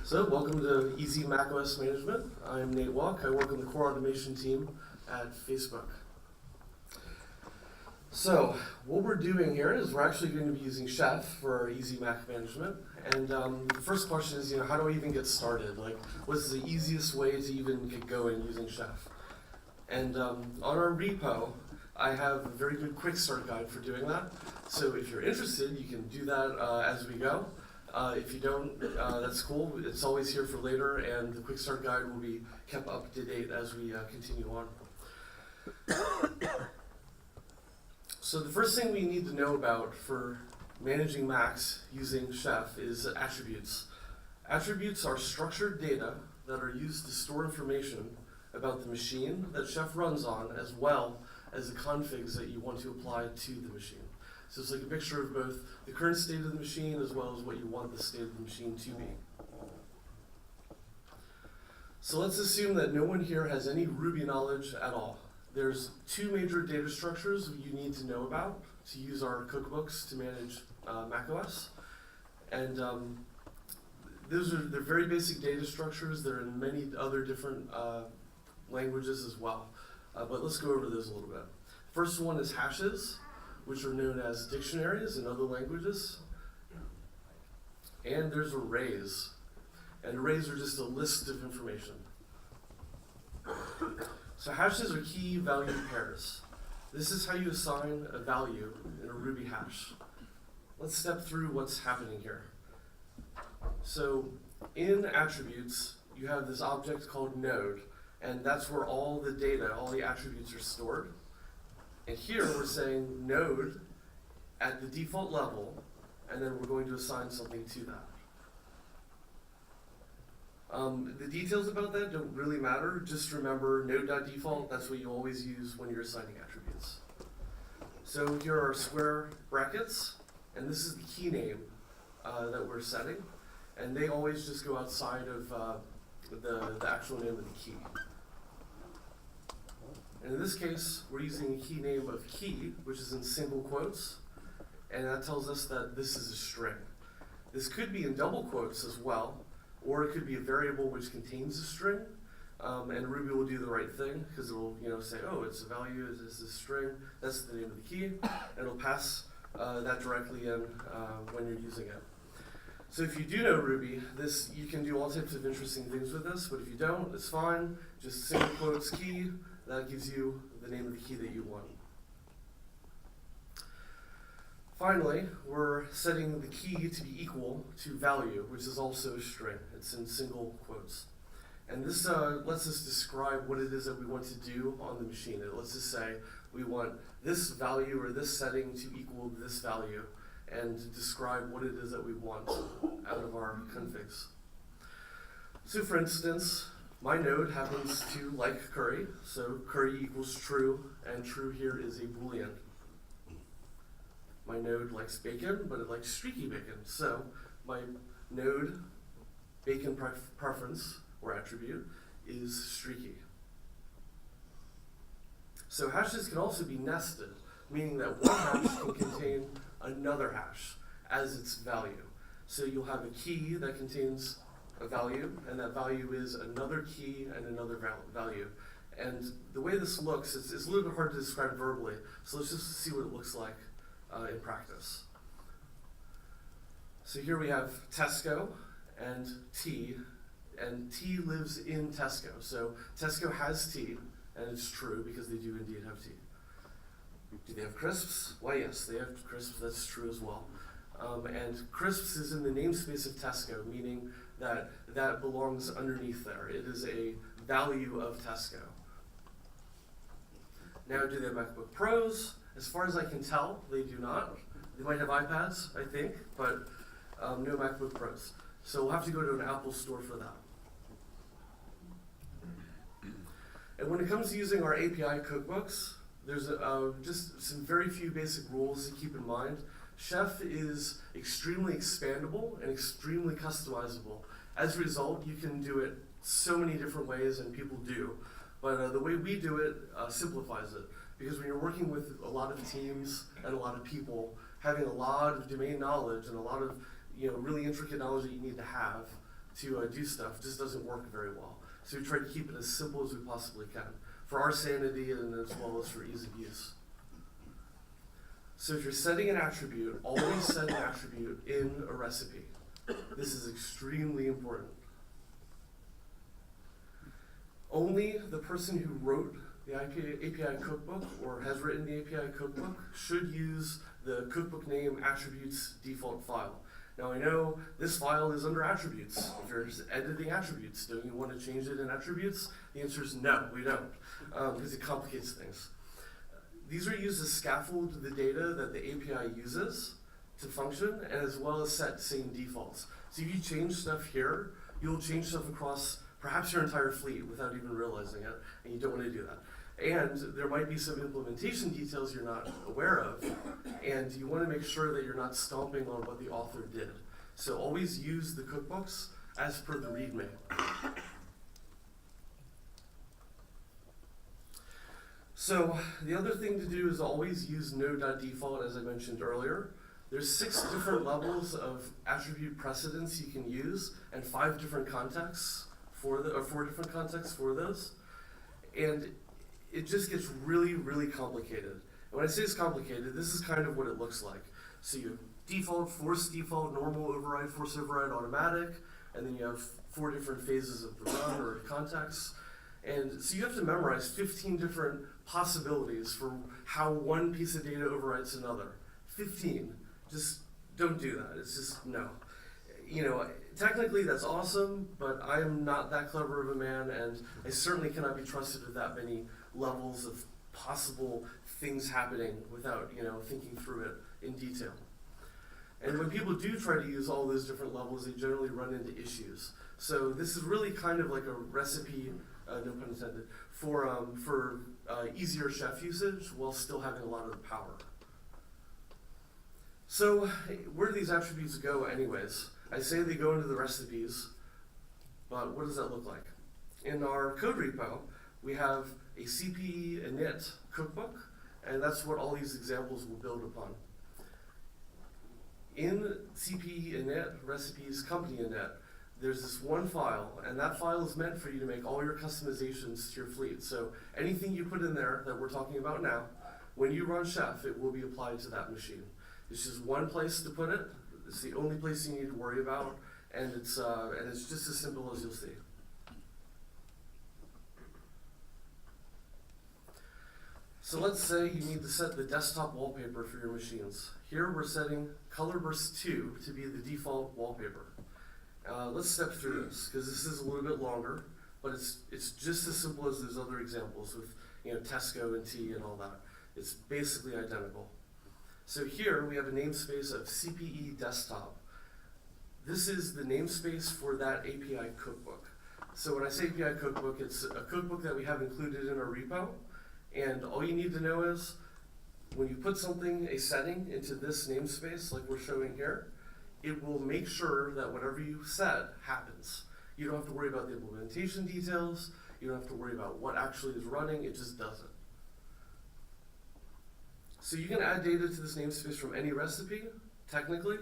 So, welcome to Easy macOS Management. I'm Nate Walck. I work on the core automation team at Facebook. So, what we're doing here is we're actually going to be using Chef for our Easy Mac Management. And the first question is, how do I even get started? Like, what's the easiest way to even get going using Chef? And on our repo, I have a very good quick start guide for doing that. So if you're interested, you can do that as we go. If you don't, that's cool. It's always here for later, and the quick start guide will be kept up to date as we continue on. So the first thing we need to know about for managing Macs using Chef is attributes. Attributes are structured data that are used to store information about the machine that Chef runs on, as well as the configs that you want to apply to the machine. So it's like a mixture of both the current state of the machine as well as what you want the state of the machine to be. So let's assume that no one here has any Ruby knowledge at all. There's two major data structures you need to know about to use our cookbooks to manage macOS. And they're very basic data structures. They're in many other different languages as well. But let's go over those a little bit. First one is hashes, which are known as dictionaries in other languages. And there's arrays. And arrays are just a list of information. So hashes are key value pairs. This is how you assign a value in a Ruby hash. Let's step through what's happening here. So in attributes, you have this object called node, and that's where all the data, all the attributes are stored. And here we're saying node at the default level, and then we're going to assign something to that. The details about that don't really matter. Just remember node.default, that's what you always use when you're assigning attributes. So here are square brackets, and this is the key name that we're setting. And they always just go outside of the actual name of the key. And in this case, we're using a key name of key, which is in single quotes, and that tells us that this is a string. This could be in double quotes as well, or it could be a variable which contains a string, and Ruby will do the right thing, because it will say, oh, it's a value, it's a string, that's the name of the key, and it'll pass that directly in when you're using it. So if you do know Ruby, you can do all types of interesting things with this, but if you don't, it's fine. Just single quotes key, that gives you the name of the key that you want. Finally, we're setting the key to be equal to value, which is also a string. It's in single quotes. And this lets us describe what it is that we want to do on the machine. It lets us say we want this value or this setting to equal this value, and to describe what it is that we want out of our configs. So for instance, my node happens to like curry, so curry equals true, and true here is a Boolean. My node likes bacon, but it likes streaky bacon, so my node bacon preference, or attribute, is streaky. So hashes can also be nested, meaning that one hash can contain another hash as its value. So you'll have a key that contains a value, and that value is another key and another value. And the way this looks, it's a little bit hard to describe verbally, so let's just see what it looks like in practice. So here we have Tesco and T lives in Tesco. So Tesco has T, and it's true because they do indeed have T. Do they have crisps? Why, yes, they have crisps. That's true as well. And crisps is in the namespace of Tesco, meaning that belongs underneath there. It is a value of Tesco. Now, do they have MacBook Pros? As far as I can tell, they do not. They might have iPads, I think, but no MacBook Pros. So we'll have to go to an Apple store for that. And when it comes to using our API cookbooks, there's just some very few basic rules to keep in mind. Chef is extremely expandable and extremely customizable. As a result, you can do it so many different ways, and people do. But the way we do it simplifies it. Because when you're working with a lot of teams and a lot of people, having a lot of domain knowledge and a lot of really intricate knowledge that you need to have to do stuff just doesn't work very well. So we try to keep it as simple as we possibly can, for our sanity and as well as for ease of use. So if you're setting an attribute, always set an attribute in a recipe. This is extremely important. Only the person who wrote the API cookbook or has written the API cookbook should use the cookbook name attributes default file. Now I know this file is under attributes. If you're just editing attributes, don't you want to change it in attributes? The answer is no, we don't, because it complicates things. These are used to scaffold the data that the API uses to function, and as well as set same defaults. So if you change stuff here, you'll change stuff across perhaps your entire fleet without even realizing it, and you don't want to do that. And there might be some implementation details you're not aware of, and you want to make sure that you're not stomping on what the author did. So always use the cookbooks as per the README. So the other thing to do is always use no.default, as I mentioned earlier. There's 6 different levels of attribute precedence you can use, and 5 different contexts for the, or 4 different contexts for those. And it just gets really, really complicated. And when I say it's complicated, this is kind of what it looks like. So you have default, force default, normal override, force override, automatic, and then you have 4 different phases of the run or context. And so you have to memorize 15 different possibilities for how one piece of data overrides another. 15. Just don't do that. It's just no. You know, technically that's awesome, but I am not that clever of a man, and I certainly cannot be trusted with that many levels of possible things happening without, you know, thinking through it in detail. And when people do try to use all those different levels, they generally run into issues. So this is really kind of like a recipe, no pun intended, for easier chef usage while still having a lot of the power. So where do these attributes go anyways? I say they go into the recipes, but what does that look like? In our code repo, we have a CPE init cookbook, and that's what all these examples will build upon. In CPE init, recipes, company init, there's this one file, and that file is meant for you to make all your customizations to your fleet. So anything you put in there that we're talking about now, when you run Chef, it will be applied to that machine. It's just one place to put it. It's the only place you need to worry about, and it's just as simple as you'll see. So let's say you need to set the desktop wallpaper for your machines. Here we're setting Colorburst 2 to be the default wallpaper. Let's step through this, because this is a little bit longer, but it's just as simple as those other examples with, you know, Tesco and T and all that. It's basically identical. So here we have a namespace of CPE desktop. This is the namespace for that API cookbook. So when I say API cookbook, it's a cookbook that we have included in our repo. And all you need to know is when you put something, a setting, into this namespace like we're showing here, it will make sure that whatever you said happens. You don't have to worry about the implementation details. You don't have to worry about what actually is running. It just does it. So you can add data to this namespace from any recipe, technically,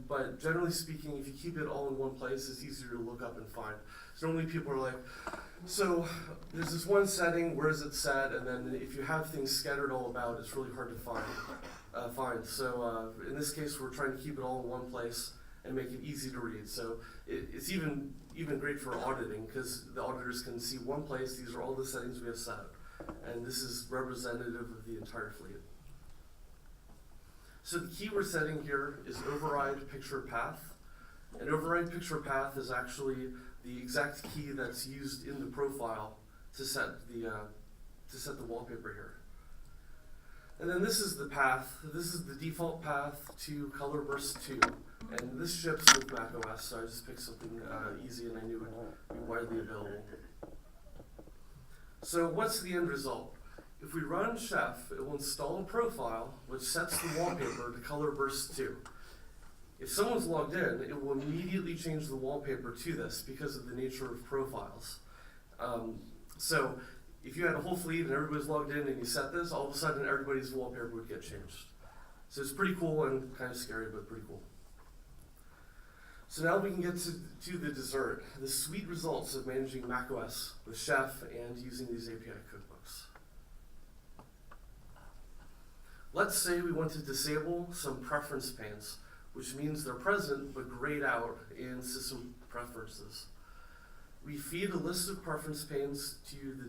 but generally speaking, if you keep it all in one place, it's easier to look up and find. So normally people are like, so there's this one setting, where is it set? And then if you have things scattered all about, it's really hard to find. So in this case, we're trying to keep it all in one place and make it easy to read. So it's even great for auditing, because the auditors can see one place, these are all the settings we have set. And this is representative of the entire fleet. So the key we're setting here is override picture path. And override picture path is actually the exact key that's used in the profile to set the wallpaper here. And then this is the path. This is the default path to Colorburst 2. And this ships with macOS, so I just picked something easy and I knew it would be widely available. So what's the end result? If we run Chef, it will install a profile which sets the wallpaper to Colorburst 2. If someone's logged in, it will immediately change the wallpaper to this because of the nature of profiles. So if you had a whole fleet and everybody's logged in and you set this, all of a sudden everybody's wallpaper would get changed. So it's pretty cool and kind of scary, but pretty cool. So now we can get to the dessert, the sweet results of managing macOS with Chef and using these API cookbooks. Let's say we want to disable some preference panes, which means they're present but grayed out in system preferences. We feed a list of preference panes to the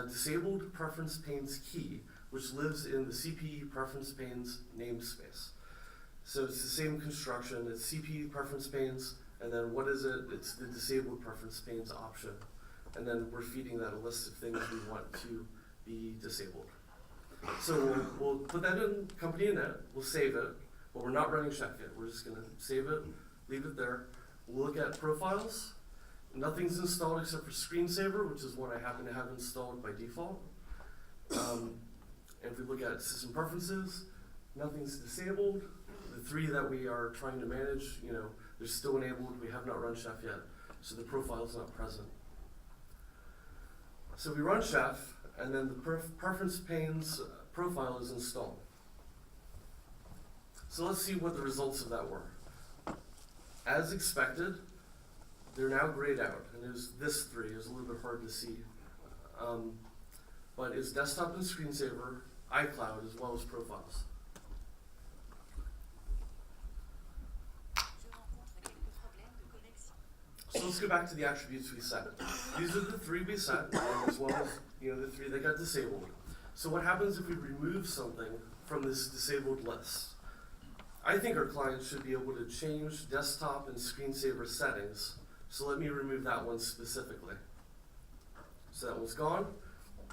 disabled preference panes key, which lives in the CPE preference panes namespace. So it's the same construction, it's CPE preference panes, and then what is it? It's the disabled preference panes option. And then we're feeding that a list of things we want to be disabled. So we'll put that in company init, we'll save it, but we're not running Chef yet. We're just gonna save it, leave it there. We'll look at profiles. Nothing's installed except for Screensaver, which is what I happen to have installed by default. And if we look at system preferences, nothing's disabled. The three that we are trying to manage, they're still enabled. We have not run Chef yet, so the profile is not present. So we run Chef, and then the preference panes profile is installed. So let's see what the results of that were. As expected, they're now grayed out, and there's this three. It's a little bit hard to see, but it's desktop and Screensaver, iCloud, as well as profiles. So let's go back to the attributes we set. These are the three we set, and as well as the three that got disabled. So what happens if we remove something from this disabled list? I think our clients should be able to change desktop and Screensaver settings. So let me remove that one specifically. So that one's gone.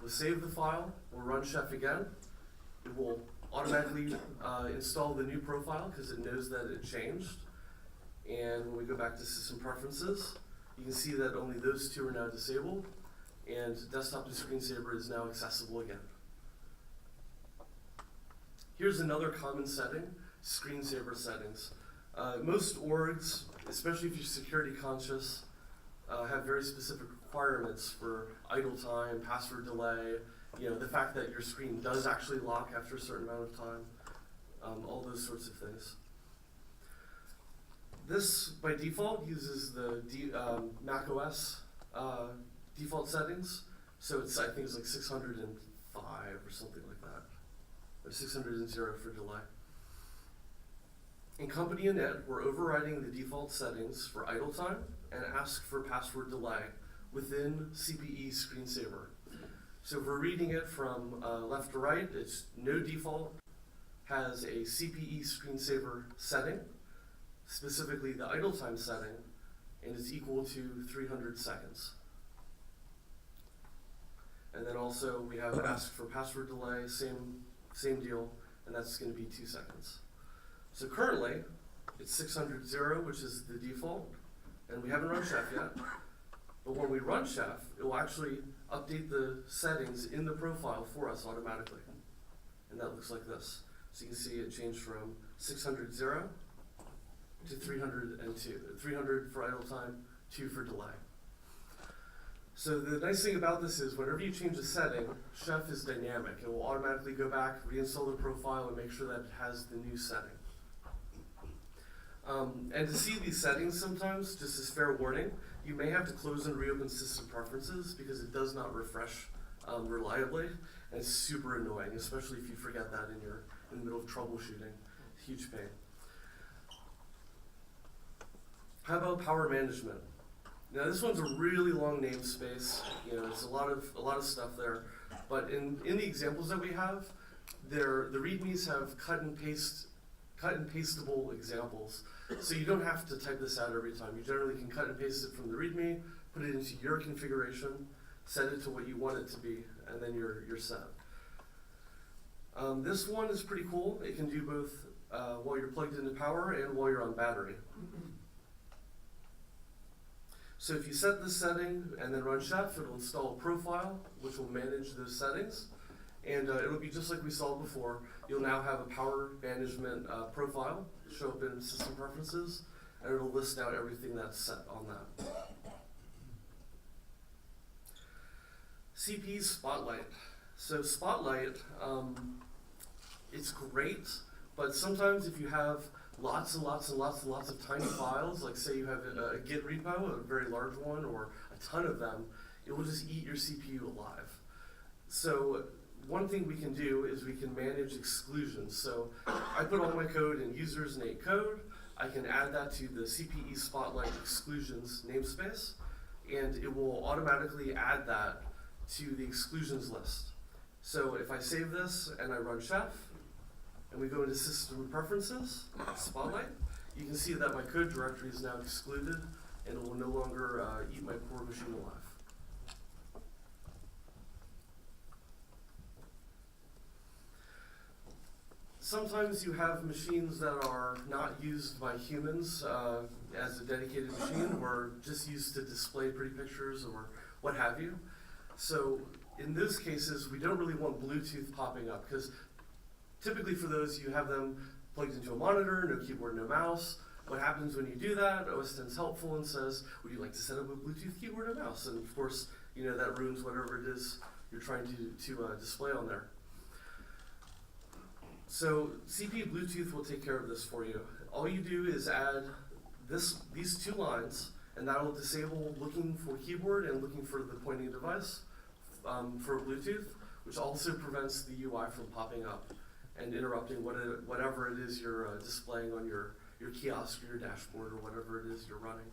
We'll save the file. We'll run Chef again. It will automatically install the new profile because it knows that it changed. And when we go back to system preferences, you can see that only those two are now disabled, and desktop to Screensaver is now accessible again. Here's another common setting, Screensaver settings. Most orgs, especially if you're security conscious, have very specific requirements for idle time, password delay, the fact that your screen does actually lock after a certain amount of time, all those sorts of things. This, by default, uses the macOS default settings. So I think it's like 605 or something like that, or 600 for delay. In company init, we're overriding the default settings for idle time and ask for password delay within CPE Screensaver. So if we're reading it from left to right, it's no default has a CPE Screensaver setting, specifically the idle time setting, and it's equal to 300 seconds. And then also we have ask for password delay, same deal, and that's going to be 2 seconds. So currently, it's 600, which is the default, and we haven't run Chef yet. But when we run Chef, it will actually update the settings in the profile for us automatically. And that looks like this. So you can see it changed from 600 to 302. 300 for idle time, 2 for delay. So the nice thing about this is whenever you change a setting, Chef is dynamic. It will automatically go back, reinstall the profile, and make sure that it has the new setting. And to see these settings sometimes, just as fair warning, you may have to close and reopen system preferences because it does not refresh reliably, and it's super annoying, especially if you forget that in the middle of troubleshooting. Huge pain. How about power management? Now this one's a really long namespace. It's a lot of stuff there. But in the examples that we have, the READMEs have cut and pastable examples. So you don't have to type this out every time. You generally can cut and paste it from the README, put it into your configuration, set it to what you want it to be, and then you're set. This one is pretty cool. It can do both while you're plugged into power and while you're on battery. So if you set this setting and then run Chef, it'll install a profile, which will manage those settings. And it'll be just like we saw before. You'll now have a power management profile show up in system preferences, and it'll list out everything that's set on that. CP Spotlight. So Spotlight, it's great, but sometimes if you have lots and lots and lots and lots of tiny files, like say you have a Git repo, a very large one, or a ton of them, it will just eat your CPU alive. So one thing we can do is we can manage exclusions. So I put all my code in users and code. I can add that to the CPE Spotlight exclusions namespace, and it will automatically add that to the exclusions list. So if I save this and I run Chef, and we go into System Preferences, Spotlight, you can see that my code directory is now excluded, and it will no longer eat my poor machine alive. Sometimes you have machines that are not used by humans as a dedicated machine, or just used to display pretty pictures or what have you. So in those cases, we don't really want Bluetooth popping up, because typically for those, you have them plugged into a monitor, no keyboard, no mouse. What happens when you do that? OS X is helpful and says, would you like to set up a Bluetooth keyboard and mouse? And of course, you know, that ruins whatever it is you're trying to display on there. So CP Bluetooth will take care of this for you. All you do is add these two lines, and that will disable looking for keyboard and looking for the pointing device for Bluetooth, which also prevents the UI from popping up and interrupting whatever it is you're displaying on your kiosk or your dashboard or whatever it is you're running.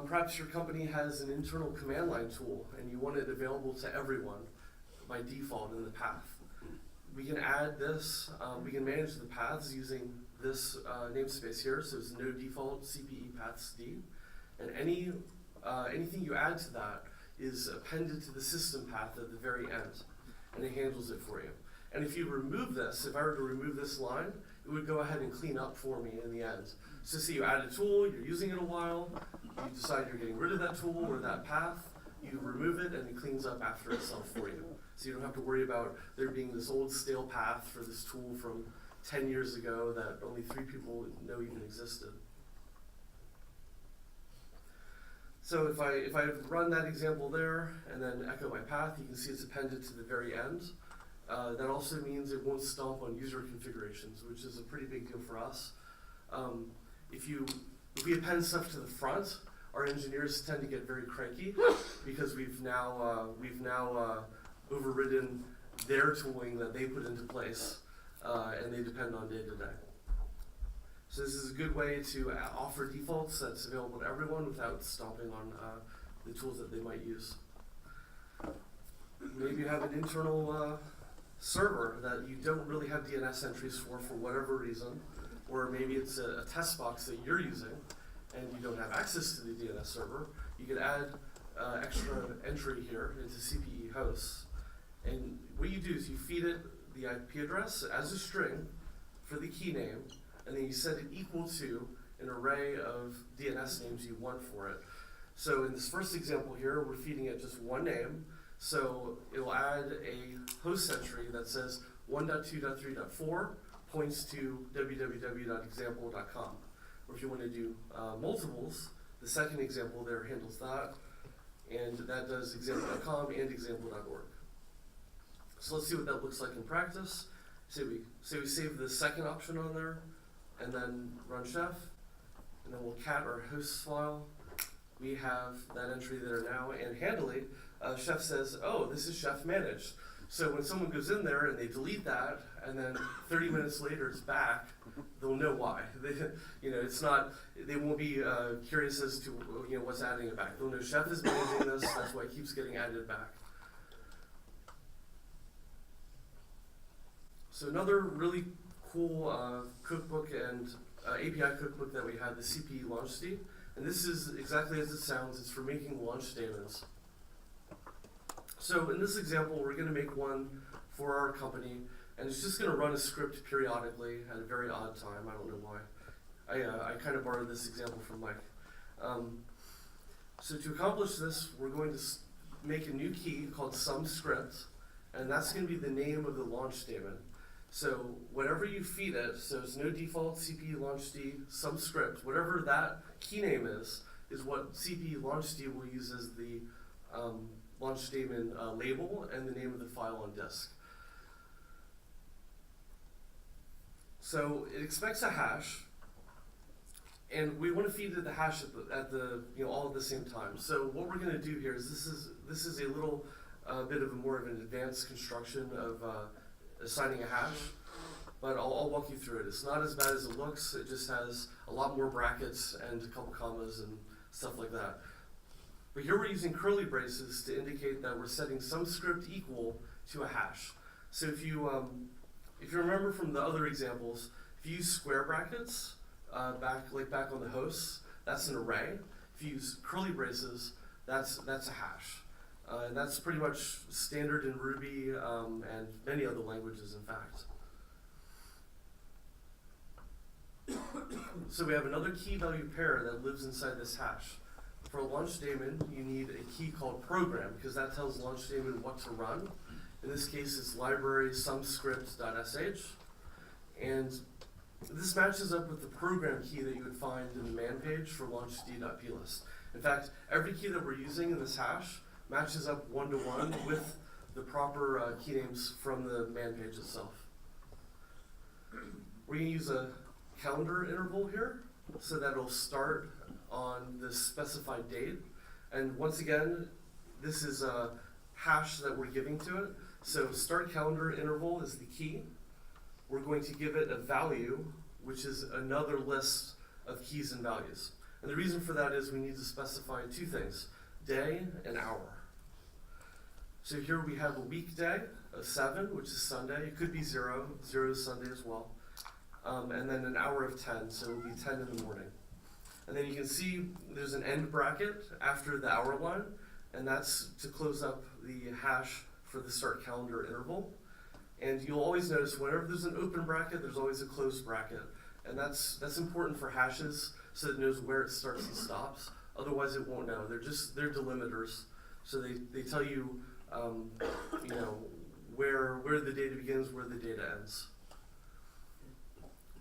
Perhaps your company has an internal command line tool and you want it available to everyone by default in the path. We can add this, we can manage the paths using this namespace here, so it's no default CPE paths D, and anything you add to that is appended to the system path at the very end, and it handles it for you. And if you remove this, if I were to remove this line, it would go ahead and clean up for me in the end. So see, you add a tool, you're using it a while, you decide you're getting rid of that tool or that path, you remove it and it cleans up after itself for you. So you don't have to worry about there being this old stale path for this tool from 10 years ago that only 3 people know even existed. So if I run that example there and then echo my path, you can see it's appended to the very end. That also means it won't stomp on user configurations, which is a pretty big deal for us. If we append stuff to the front, our engineers tend to get very cranky because we've now overridden their tooling that they put into place, and they depend on day to day. So this is a good way to offer defaults that's available to everyone without stomping on the tools that they might use. Maybe you have an internal server that you don't really have DNS entries for whatever reason, or maybe it's a test box that you're using and you don't have access to the DNS server. You could add extra entry here into CPE hosts, and what you do is you feed it the IP address as a string for the key name, and then you set it equal to an array of DNS names you want for it. So in this first example here, we're feeding it just one name. So it will add a host entry that says 1.2.3.4 points to www.example.com. Or if you want to do multiples, the second example there handles that, and that does example.com and example.org. So let's see what that looks like in practice. Say we save the second option on there, and then run Chef, and then we'll cat our hosts file. We have that entry there now, and handily, Chef says, oh, this is Chef managed. So when someone goes in there and they delete that, and then 30 minutes later it's back, they'll know why. It's not. They won't be curious as to what's adding it back. They'll know Chef is managing this. That's why it keeps getting added back. So another really cool cookbook and API cookbook that we have, the CPE LaunchD, and this is exactly as it sounds. It's for making launch daemons. So in this example, we're going to make one for our company, and it's just going to run a script periodically at a very odd time. I don't know why. I kind of borrowed this example from Mike. So to accomplish this, we're going to make a new key called SumScript, and that's going to be the name of the launch daemon. So whatever you feed it, so it's no default CPE LaunchD SumScript, whatever that key name is what CPE LaunchD will use as the launch daemon label and the name of the file on disk. So it expects a hash, and we want to feed it the hash at the all at the same time. So what we're going to do here is this is a little bit of a more of an advanced construction of assigning a hash, but I'll walk you through it. It's not as bad as it looks. It just has a lot more brackets and a couple commas and stuff like that. But here we're using curly braces to indicate that we're setting some script equal to a hash. So if you remember from the other examples, if you use square brackets back on the hosts, that's an array. If you use curly braces, that's a hash. And that's pretty much standard in Ruby and many other languages, in fact. So we have another key value pair that lives inside this hash. For a launch daemon, you need a key called program, because that tells launch daemon what to run. In this case, it's library sumscript.sh. And this matches up with the program key that you would find in the man page for launchd.plist. In fact, every key that we're using in this hash matches up one-to-one with the proper key names from the man page itself. We're going to use a calendar interval here, so that it'll start on the specified date. And once again, this is a hash that we're giving to it. So start calendar interval is the key. We're going to give it a value, which is another list of keys and values. And the reason for that is we need to specify two things, day and hour. So here we have a weekday of 7, which is Sunday. It could be 0, 0 is Sunday as well. And then an hour of 10, so it will be 10 in the morning. And then you can see there's an end bracket after the hour line, and that's to close up the hash for the start calendar interval. And you'll always notice whenever there's an open bracket, there's always a closed bracket. And that's important for hashes so that it knows where it starts and stops. Otherwise it won't know. They're delimiters. So they tell you, where the data begins, where the data ends.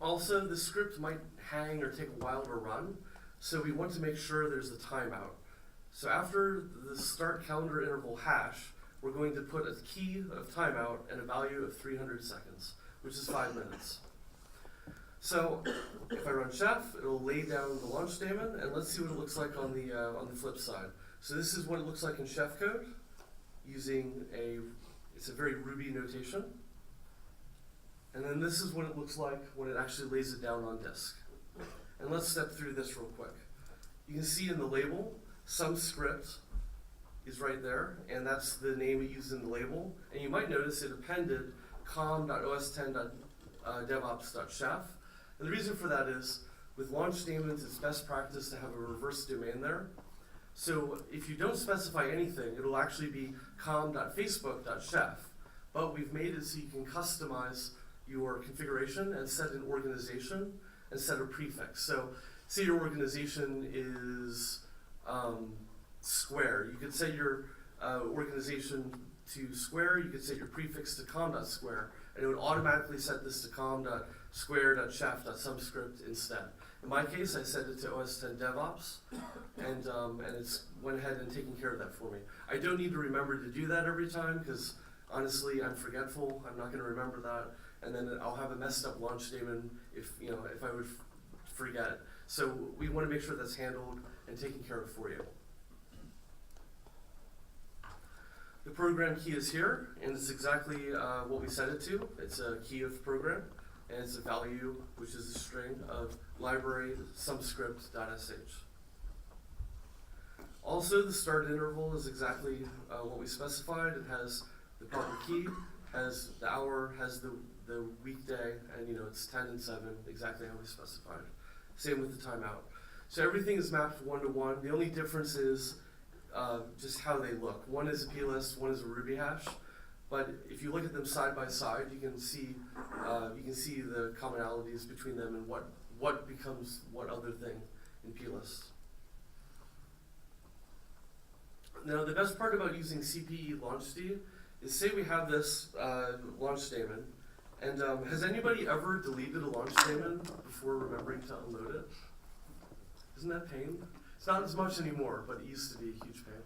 Also, the script might hang or take a while to run, so we want to make sure there's a timeout. So after the start calendar interval hash, we're going to put a key of timeout and a value of 300 seconds, which is 5 minutes. So if I run chef, it'll lay down the launch daemon, and let's see what it looks like on the flip side. So this is what it looks like in chef code, using it's a very Ruby notation. And then this is what it looks like when it actually lays it down on disk. And let's step through this real quick. You can see in the label, some script is right there, and that's the name we used in the label. And you might notice it appended com.os10.devops.chef. And the reason for that is, with launch daemons, it's best practice to have a reverse domain there. So if you don't specify anything, it'll actually be com.facebook.chef. But we've made it so you can customize your configuration and set an organization and set a prefix. So say your organization is square. You could set your organization to square. You could set your prefix to com.square, and it would automatically set this to com.square.chef.subscript instead. In my case, I set it to OS10DevOps, and it's went ahead and taken care of that for me. I don't need to remember to do that every time, because honestly, I'm forgetful. I'm not going to remember that, and then I'll have a messed up launch daemon if I would forget. So we want to make sure that's handled and taken care of for you. The program key is here, and it's exactly what we set it to. It's a key of program, and it's a value, which is a string of library sumscript.sh. Also, the start interval is exactly what we specified. It has the proper key, has the hour, has the weekday, and it's 10 and 7, exactly how we specified. Same with the timeout. So everything is mapped one-to-one. The only difference is just how they look. One is a plist, one is a Ruby hash. But if you look at them side by side, you can see the commonalities between them and what becomes what other thing in plist. Now, the best part about using CPE launchd is, say we have this launch daemon, and has anybody ever deleted a launch daemon before remembering to unload it? Isn't that pain? It's not as much anymore, but it used to be a huge pain.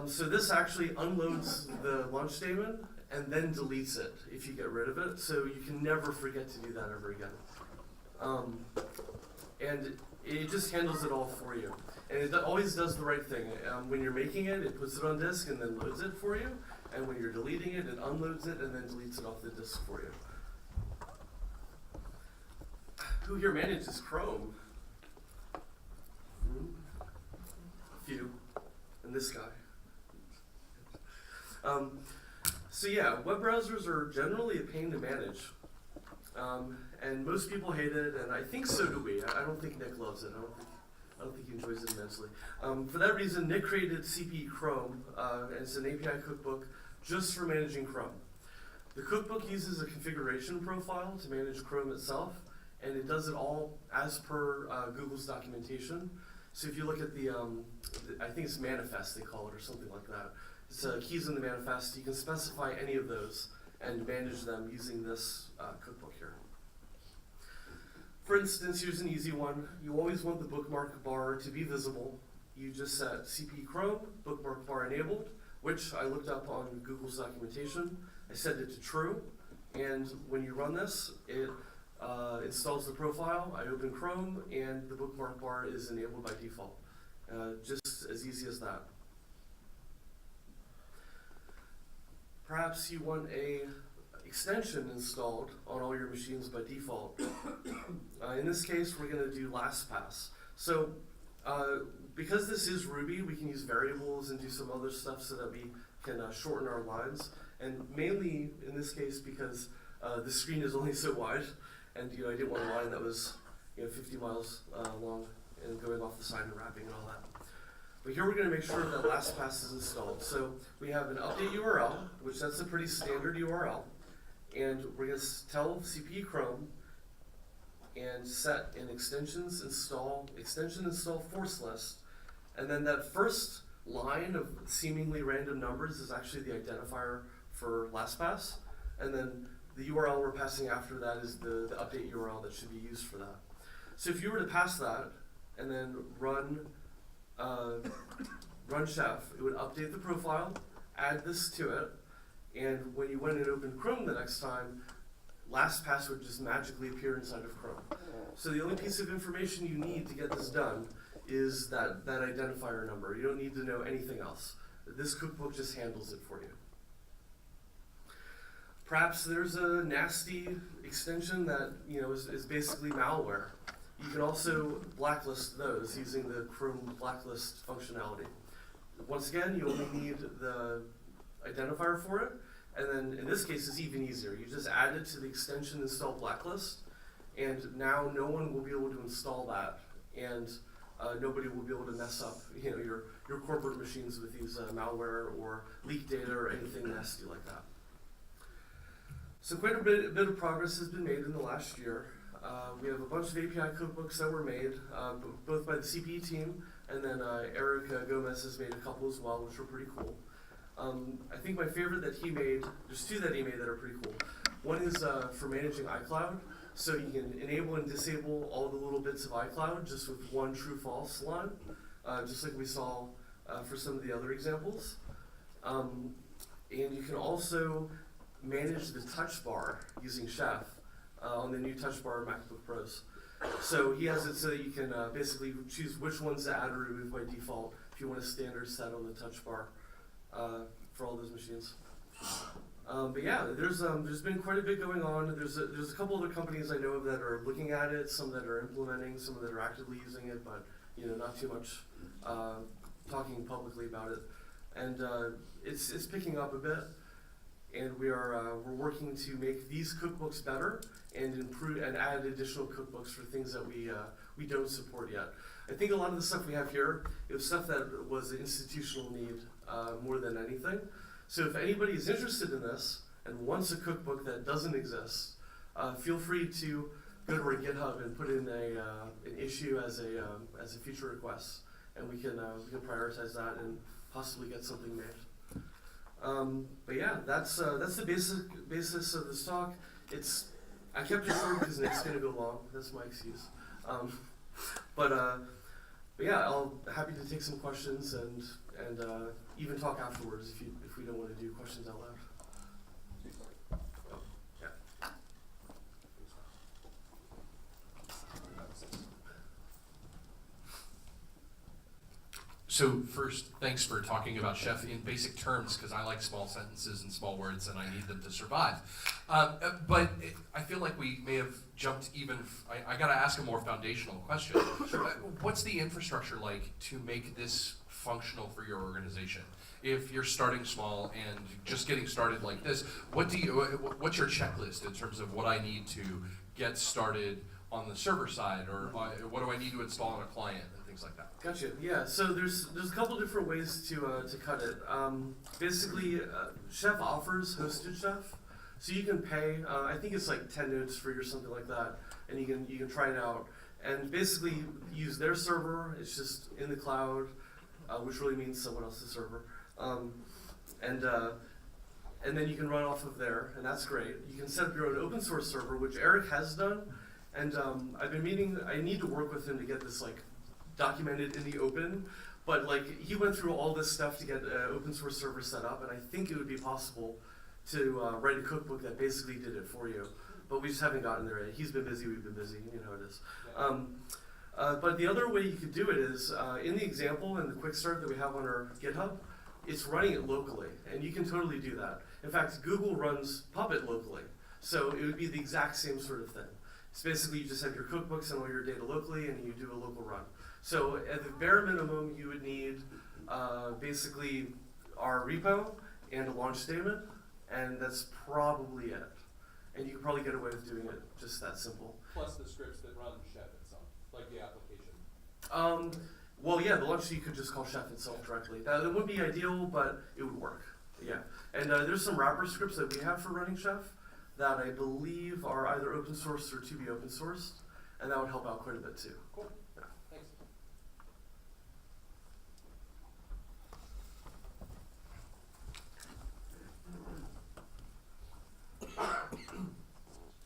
So this actually unloads the launch daemon and then deletes it if you get rid of it, so you can never forget to do that ever again. And it just handles it all for you. And it always does the right thing. When you're making it, it puts it on disk and then loads it for you. And when you're deleting it, it unloads it and then deletes it off the disk for you. Who here manages Chrome? A few. And this guy. So yeah, web browsers are generally a pain to manage. And most people hate it, and I think so do we. I don't think Nick loves it. I don't think he enjoys it immensely. For that reason, Nick created CPE Chrome, and it's an API cookbook just for managing Chrome. The cookbook uses a configuration profile to manage Chrome itself, and it does it all as per Google's documentation. So if you look at the I think it's manifest they call it, or something like that. It's keys in the manifest. You can specify any of those and manage them using this cookbook here. For instance, here's an easy one. You always want the bookmark bar to be visible. You just set CPE Chrome, bookmark bar enabled, which I looked up on Google's documentation. I set it to true, and when you run this, it installs the profile. I open Chrome, and the bookmark bar is enabled by default. Just as easy as that. Perhaps you want a extension installed on all your machines by default. In this case, we're going to do LastPass. So because this is Ruby, we can use variables and do some other stuff so that we can shorten our lines. And mainly in this case because the screen is only so wide, and I didn't want a line that was 50 miles long and going off the side and wrapping and all that. But here we're going to make sure that LastPass is installed. So we have an update URL, which that's a pretty standard URL. And we're going to tell CPE Chrome and set an extension install force list. And then that first line of seemingly random numbers is actually the identifier for LastPass. And then the URL we're passing after that is the update URL that should be used for that. So if you were to pass that and then run chef, it would update the profile, add this to it, and when you went and opened Chrome the next time, LastPass would just magically appear inside of Chrome. So the only piece of information you need to get this done is that identifier number. You don't need to know anything else. This cookbook just handles it for you. Perhaps there's a nasty extension that is basically malware. You can also blacklist those using the Chrome blacklist functionality. Once again, you only need the identifier for it, and then in this case it's even easier. You just add it to the extension install blacklist, and now no one will be able to install that, and nobody will be able to mess up your corporate machines with these malware or leak data or anything nasty like that. So quite a bit of progress has been made in the last year. We have a bunch of API cookbooks that were made, both by the CPE team, and then Eric Gomez has made a couple as well, which are pretty cool. I think my favorite that he made, there's two that he made that are pretty cool. One is for managing iCloud, so you can enable and disable all the little bits of iCloud just with one true-false line, just like we saw for some of the other examples. And you can also manage the touch bar using Chef on the new touch bar MacBook Pros. So he has it so that you can basically choose which ones to add or remove by default if you want a standard set on the touch bar for all those machines. But yeah, there's been quite a bit going on. There's a couple other companies I know of that are looking at it, some that are implementing, some that are actively using it, but not too much talking publicly about it. And it's picking up a bit. And we're working to make these cookbooks better and improve and add additional cookbooks for things that we don't support yet. I think a lot of the stuff we have here is stuff that was an institutional need more than anything. So if anybody is interested in this and wants a cookbook that doesn't exist, feel free to go to our GitHub and put in an issue as a feature request, and we can prioritize that and possibly get something made. But yeah, that's the basis of this talk. I kept it short because Nick's going to go long. That's my excuse. But yeah, I'll happy to take some questions and even talk afterwards if we don't want to do questions out loud. So first, thanks for talking about Chef in basic terms, because I like small sentences and small words, and I need them to survive. I feel like we may have jumped I got to ask a more foundational question. What's the infrastructure like to make this functional for your organization? If you're starting small and just getting started like this, what's your checklist in terms of what I need to get started on the server side, or what do I need to install on a client and things like that? Gotcha. Yeah. So there's a couple different ways to cut it. Basically, Chef offers hosted Chef, so you can pay. I think it's like 10 nodes free or something like that, and you can try it out. And basically use their server. It's just in the cloud, which really means someone else's server. And then you can run off of there, and that's great. You can set up your own open source server, which Eric has done, and I've been I need to work with him to get this like documented in the open, but like he went through all this stuff to get an open source server set up, and I think it would be possible to write a cookbook that basically did it for you, but we just haven't gotten there yet. He's been busy, we've been busy, you know how it is. But the other way you could do it is, in the example and the quick start that we have on our GitHub, it's running it locally, and you can totally do that. In fact, Google runs Puppet locally, so it would be the exact same sort of thing. It's basically you just have your cookbooks and all your data locally, and you do a local run. So at the bare minimum, you would need basically our repo and a launch statement, and that's probably it. And you could probably get away with doing it just that simple. Plus the scripts that run Chef itself, like the application. Well, yeah, the launch you could just call Chef itself directly. That would be ideal, but it would work. Yeah, and there's some wrapper scripts that we have for running Chef that I believe are either open sourced or to be open sourced, and that would help out quite a bit too. Cool. Yeah. Thanks.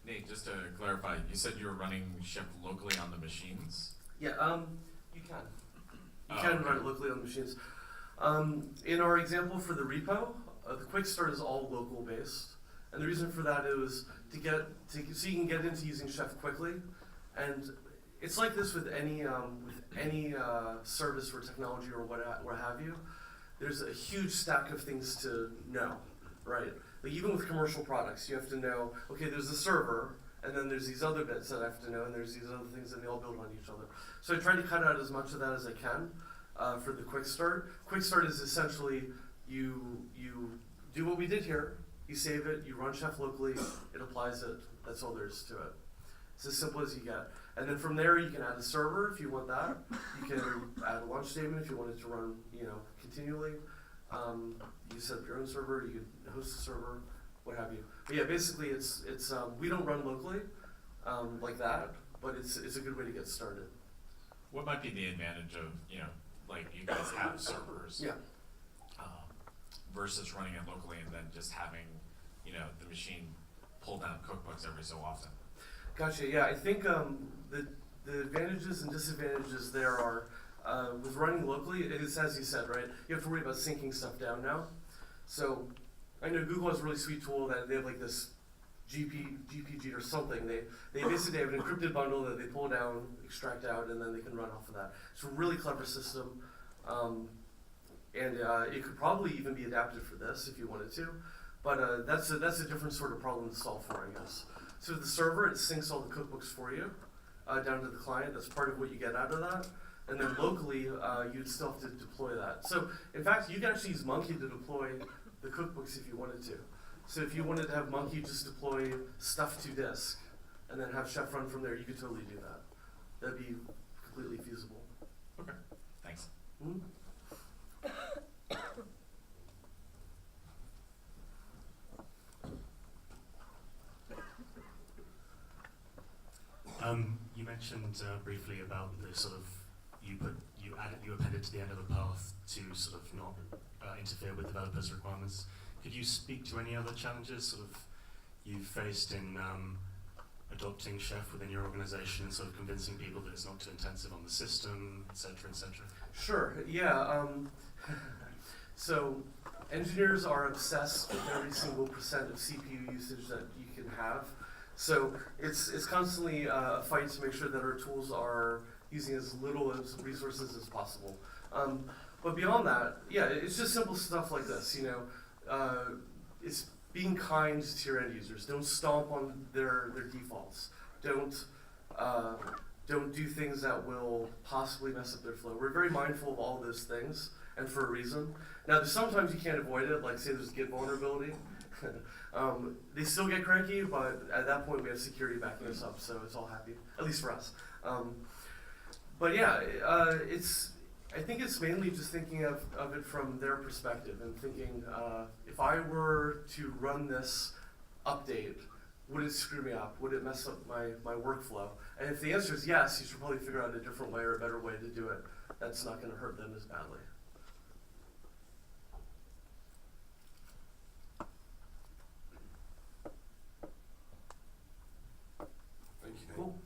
Nate, just to clarify, you said you were running Chef locally on the machines? Yeah, you can. You Oh, can okay. run it locally on the machines. In our example for the repo, the quick start is all local based. And the reason for that is so you can get into using Chef quickly. And it's like this with any service or technology or what have you. There's a huge stack of things to know, right? Like even with commercial products, you have to know, okay, there's a server, and then there's these other bits that I have to know, and there's these other things, and they all build on each other. So I try to cut out as much of that as I can for the quick start. Quick start is essentially you do what we did here. You save it, you run Chef locally, it applies it. That's all there is to it. It's as simple as you get. And then from there, you can add a server if you want that. You can add a launch statement if you want it to run, continually. You set up your own server, you can host a server, what have you. But yeah, basically it's we don't run locally like that, but it's a good way to get started. What might be the advantage of, like you guys have servers? Yeah. Versus running it locally and then just having, the machine pull down cookbooks every so often? Gotcha. Yeah, I think the advantages and disadvantages there are with running locally. It is as you said, right? You have to worry about syncing stuff down now. So I know Google has a really sweet tool that they have like this GPG or something. They basically have an encrypted bundle that they pull down, extract out, and then they can run off of that. It's a really clever system. And it could probably even be adapted for this if you wanted to, but that's a different sort of problem to solve for, I guess. So the server, it syncs all the cookbooks for you down to the client. That's part of what you get out of that. And then locally, you'd still have to deploy that. So in fact, you can actually use Monkey to deploy the cookbooks if you wanted to. So if you wanted to have Monkey just deploy stuff to disk and then have Chef run from there, you could totally do that. That'd be completely feasible. Okay, thanks. Mm-hmm. You mentioned briefly about the sort of you appended to the end of the path to sort of not interfere with developers' requirements. Could you speak to any other challenges sort of you've faced in adopting Chef within your organization and sort of convincing people that it's not too intensive on the system, et cetera, et cetera? Sure. Yeah. So engineers are obsessed with every single percent of CPU usage that you can have. So it's constantly a fight to make sure that our tools are using as little as resources as possible. But beyond that, yeah, it's just simple stuff like this, you know. It's being kind to your end users. Don't stomp on their defaults. Don't do things that will possibly mess up their flow. We're very mindful of all those things, and for a reason. Now, there's sometimes you can't avoid it, like say there's Git vulnerability. They still get cranky, but at that point we have security backing us up, so it's all happy, at least for us. But yeah, I think it's mainly just thinking of it from their perspective and thinking, if I were to run this update, would it screw me up? Would it mess up my workflow? And if the answer is yes, you should probably figure out a different way or a better way to do it that's not going to hurt them as badly. Thank you, Nate. Cool.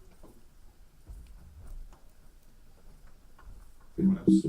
Anyone else?